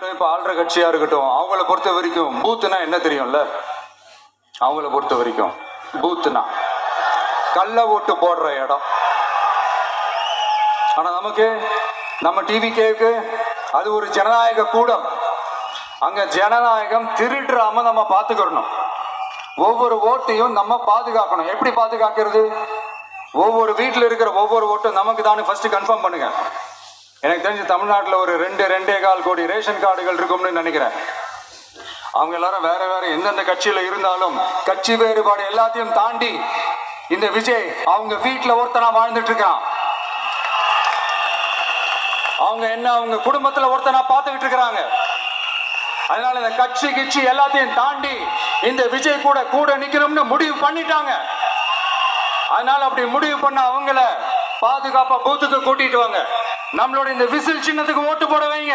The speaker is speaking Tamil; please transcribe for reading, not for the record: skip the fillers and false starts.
இப்ப ஆள்ற கட்சியா இருக்கட்டும், அவங்கள பொறுத்த வரைக்கும் பூத்துனா என்ன தெரியும்ல? அவங்கள பொறுத்த வரைக்கும் பூத்துனா கள்ள ஓட்டு போடுற இடம். ஆனா நமக்கு நம்ம டிவி கேக்கு அது ஒரு ஜனநாயக கூடம். அங்க ஜனநாயகம் திருடுறாம நம்ம பாத்துக்கணும். ஒவ்வொரு ஓட்டையும் நம்ம பாதுகாக்கணும். எப்படி பாதுகாக்கிறது? ஒவ்வொரு வீட்டில் இருக்கிற ஒவ்வொரு ஓட்டும் நமக்கு தானே ஃபர்ஸ்ட் கன்ஃபார்ம் பண்ணுங்க. எனக்கு தெரிஞ்சு தமிழ்நாட்டில் ஒரு 2.25 கோடி ரேஷன் கார்டுகள் இருக்கும்னு நினைக்கிறேன். அவங்க எல்லாரும் வேற வேற எந்தெந்த கட்சியில இருந்தாலும் கட்சி வேறுபாடு எல்லாத்தையும் தாண்டி இந்த விஜய் அவங்க வீட்டுல ஒருத்தனா வாழ்ந்துட்டு இருக்கான். அவங்க என்ன அவங்க குடும்பத்துல ஒருத்தனா பார்த்துக்கிட்டு இருக்கிறாங்க. அதனால இந்த கட்சி கிட்சி எல்லாத்தையும் தாண்டி இந்த விஜய் கூட கூட நிக்கணும்னு முடிவு பண்ணிட்டாங்க. அதனால அப்படி முடிவு பண்ண அவங்கள பாதுகாப்பா பூத்துக்கு கூட்டிட்டு வாங்க. நம்மளோட இந்த விசில் சின்னத்துக்கு ஓட்டு போட வைங்க.